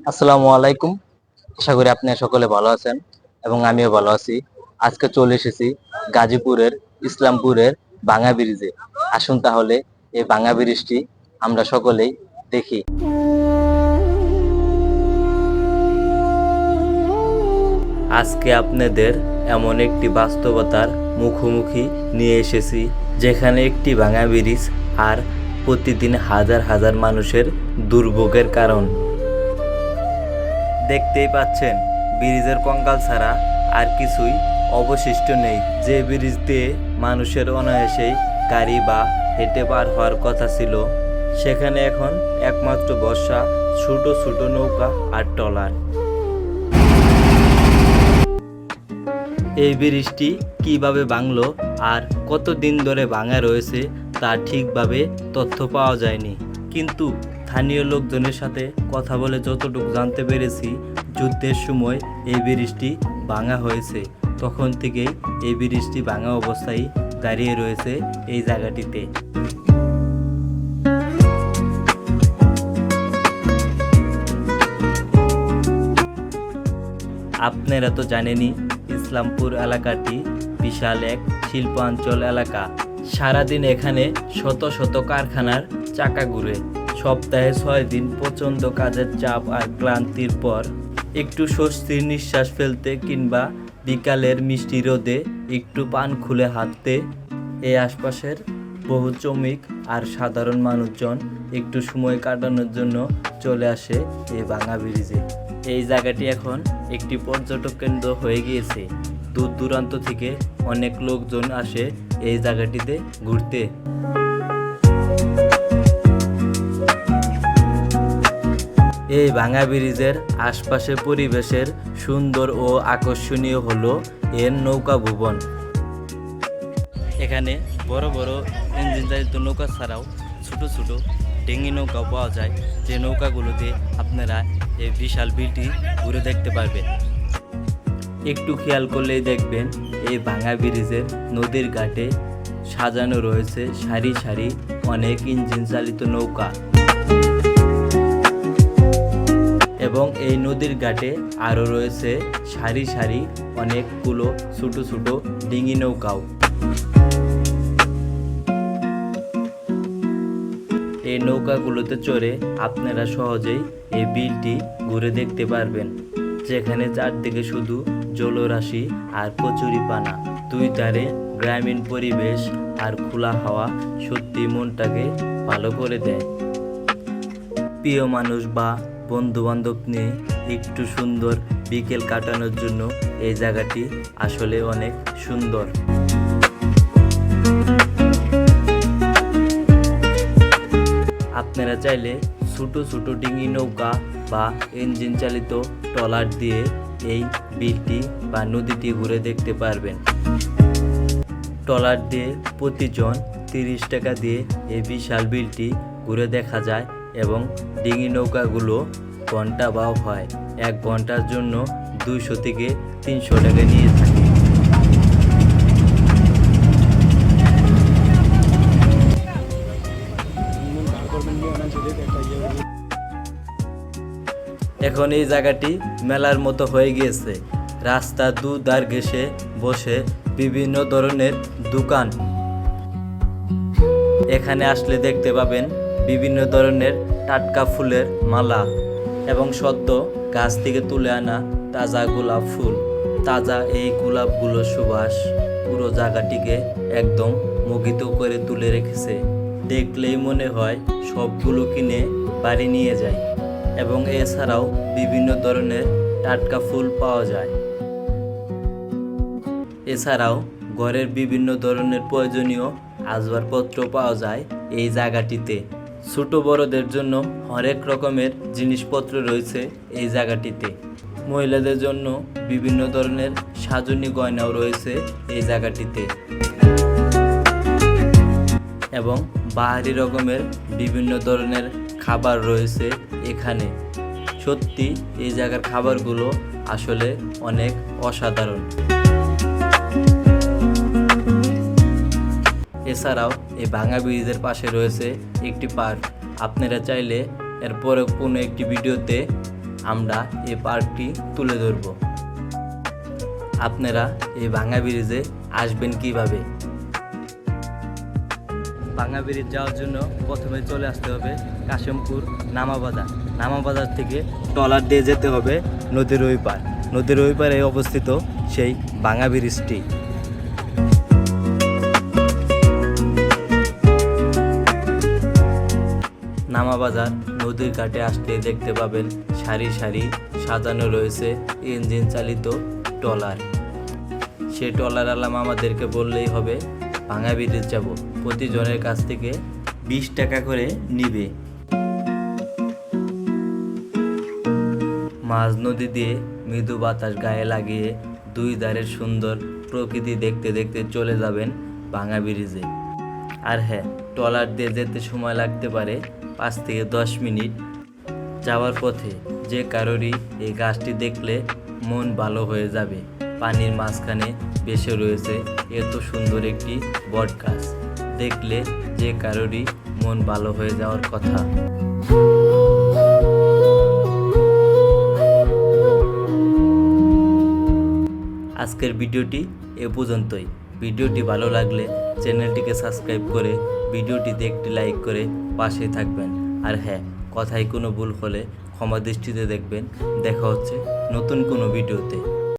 আসসালামু আলাইকুম। আশা করি আপনারা সকলে ভালো আছেন এবং আমিও ভালো আছি। আজকে চলে এসেছি গাজীপুরের ইসলামপুরের ভাঙা ব্রিজে। আসুন তাহলে এই ভাঙা ব্রিজটি আমরা সকলেই দেখি। আজকে আপনাদের এমন একটি বাস্তবতার মুখোমুখি নিয়ে এসেছি, যেখানে একটি ভাঙা ব্রিজ আর প্রতিদিন হাজার হাজার মানুষের দুর্ভোগের কারণ। দেখতেই পাচ্ছেন, ব্রিজের কঙ্কাল ছাড়া আর কিছুই অবশিষ্ট নেই। যে ব্রিজ দিয়ে মানুষের অনায়াসেই গাড়ি বা হেঁটে পার হওয়ার কথা ছিল, সেখানে এখন একমাত্র বর্ষা ছোট ছোট নৌকা আর ট্রলার। এই ব্রিজটি কিভাবে ভাঙলো আর কতদিন ধরে ভাঙা রয়েছে তা ঠিকভাবে তথ্য পাওয়া যায়নি, কিন্তু স্থানীয় লোকজনের সাথে কথা বলে যতটুকু জানতে পেরেছি, যুদ্ধের সময় এই ব্রিজটি ভাঙা হয়েছে। তখন থেকেই এই ব্রিজটি ভাঙা অবস্থায় দাঁড়িয়ে রয়েছে এই জায়গাটিতে। আপনারা তো জানেনই, ইসলামপুর এলাকাটি বিশাল এক শিল্পাঞ্চল এলাকা। সারাদিন এখানে শত শত কারখানার চাকা ঘুরে। সপ্তাহে 6 দিন প্রচণ্ড কাজের চাপ আর ক্লান্তির পর একটু স্বস্তির নিঃশ্বাস ফেলতে কিংবা বিকালের মিষ্টি রোদে একটু পান খুলে হাঁটতে এই আশপাশের বহু শ্রমিক আর সাধারণ মানুষজন একটু সময় কাটানোর জন্য চলে আসে এই ভাঙা ব্রিজে। এই জায়গাটি এখন একটি পর্যটক কেন্দ্র হয়ে গিয়েছে। দূর দূরান্ত থেকে অনেক লোকজন আসে এই জায়গাটিতে ঘুরতে। এই ভাঙা ব্রিজের আশপাশে পরিবেশের সুন্দর ও আকর্ষণীয় হলো এর নৌকা ভবন। এখানে বড় বড় ইঞ্জিন চালিত নৌকা ছাড়াও ছোট ছোট ডিঙি নৌকাও পাওয়া যায়, যে নৌকাগুলোতে আপনারা এই বিশাল বিলটি ঘুরে দেখতে পারবেন। একটু খেয়াল করলেই দেখবেন, এই ভাঙা ব্রিজের নদীর ঘাটে সাজানো রয়েছে সারি সারি অনেক ইঞ্জিন চালিত নৌকা, এবং এই নদীর ঘাটে আরও রয়েছে সারি সারি অনেকগুলো ছোট ছোট ডিঙি নৌকাও। এই নৌকাগুলোতে চড়ে আপনারা সহজেই এই বিলটি ঘুরে দেখতে পারবেন, যেখানে চারদিকে শুধু জলরাশি আর কচুরিপানা। দুই ধারে গ্রামীণ পরিবেশ আর খোলা হাওয়া সত্যি মনটাকে ভালো করে দেয়। প্রিয় মানুষ বা বন্ধু বান্ধব নিয়ে একটু সুন্দর বিকেল কাটানোর জন্য এই জায়গাটি আসলে অনেক সুন্দর। আপনারা চাইলে ছোট ছোট ডিঙি নৌকা বা ইঞ্জিন চালিত ট্রলার দিয়ে এই বিলটি বা নদীটি ঘুরে দেখতে পারবেন। ট্রলার দিয়ে প্রতিজন 30 টাকা দিয়ে এই বিশাল বিলটি ঘুরে দেখা যায়, এবং ডিঙি নৌকাগুলো ঘন্টা ভাও হয়। 1 ঘন্টার জন্য 200 থেকে 300 টাকা নিয়ে থাকে। এখন এই জায়গাটি মেলার মতো হয়ে গিয়েছে। রাস্তার দুধার ঘেঁষে বসে বিভিন্ন ধরনের দোকান। এখানে আসলে দেখতে পাবেন বিভিন্ন ধরনের টাটকা ফুলের মালা এবং সদ্য গাছ থেকে তুলে আনা তাজা গোলাপ ফুল। তাজা এই গোলাপগুলো সুবাস পুরো জায়গাটিকে একদম মুগ্ধ করে তুলে রেখেছে। দেখলেই মনে হয় সবগুলো কিনে বাড়ি নিয়ে যায়। এবং এছাড়াও বিভিন্ন ধরনের টাটকা ফুল পাওয়া যায়। এছাড়াও ঘরের বিভিন্ন ধরনের প্রয়োজনীয় আসবাবপত্র পাওয়া যায় এই জায়গাটিতে। ছোট বড়দের জন্য হরেক রকমের জিনিসপত্র রয়েছে এই জায়গাটিতে। মহিলাদের জন্য বিভিন্ন ধরনের সাজনী গয়নাও রয়েছে এই জায়গাটিতে, এবং বাহারি রকমের বিভিন্ন ধরনের খাবার রয়েছে এখানে। সত্যি এই জায়গার খাবারগুলো আসলে অনেক অসাধারণ। এছাড়াও এই ভাঙা ব্রিজের পাশে রয়েছে একটি পার্ক। আপনারা চাইলে এরপরে কোনো একটি ভিডিওতে আমরা এই পার্কটি তুলে ধরব। আপনারা এই ভাঙা ব্রিজে আসবেন কিভাবে? ভাঙা ব্রিজ যাওয়ার জন্য প্রথমে চলে আসতে হবে কাশিমপুর নামাবাজার থেকে ট্রলার দিয়ে যেতে হবে নদীর ওই পার। নদীর ওই পারে অবস্থিত সেই ভাঙা ব্রিজটি। নামাবাজার নদীর ঘাটে আসলে দেখতে পাবেন সারি সারি সাজানো রয়েছে ইঞ্জিন চালিত ট্রলার। সেই ট্রলার আলাম আমাদেরকে বললেই হবে ভাঙা ব্রিজ যাব। প্রতিজনের কাছ থেকে 20 টাকা করে নিবে। মাঝ নদী দিয়ে মৃদু বাতাস গায়ে লাগিয়ে দুই ধারের সুন্দর প্রকৃতি দেখতে দেখতে চলে যাবেন ভাঙা ব্রিজে। আর হ্যাঁ, ট্রলার দিয়ে যেতে সময় লাগতে পারে 5 থেকে 10 মিনিট। যাওয়ার পথে যে কারোরই এই গাছটি দেখলে মন ভালো হয়ে যাবে। পানির মাঝখানে বেসে রয়েছে এত সুন্দর একটি বট গাছ, দেখলে যে কারোরই মন ভালো হয়ে যাওয়ার কথা। আজকের ভিডিওটি এ পর্যন্তই। ভিডিওটি ভালো লাগলে চ্যানেলটিকে সাবস্ক্রাইব করে ভিডিওটিতে একটি লাইক করে পাশে থাকবেন। আর হ্যাঁ, কথায় কোনো ভুল হলে ক্ষমা দৃষ্টিতে দেখবেন। দেখা হচ্ছে নতুন কোনো ভিডিওতে।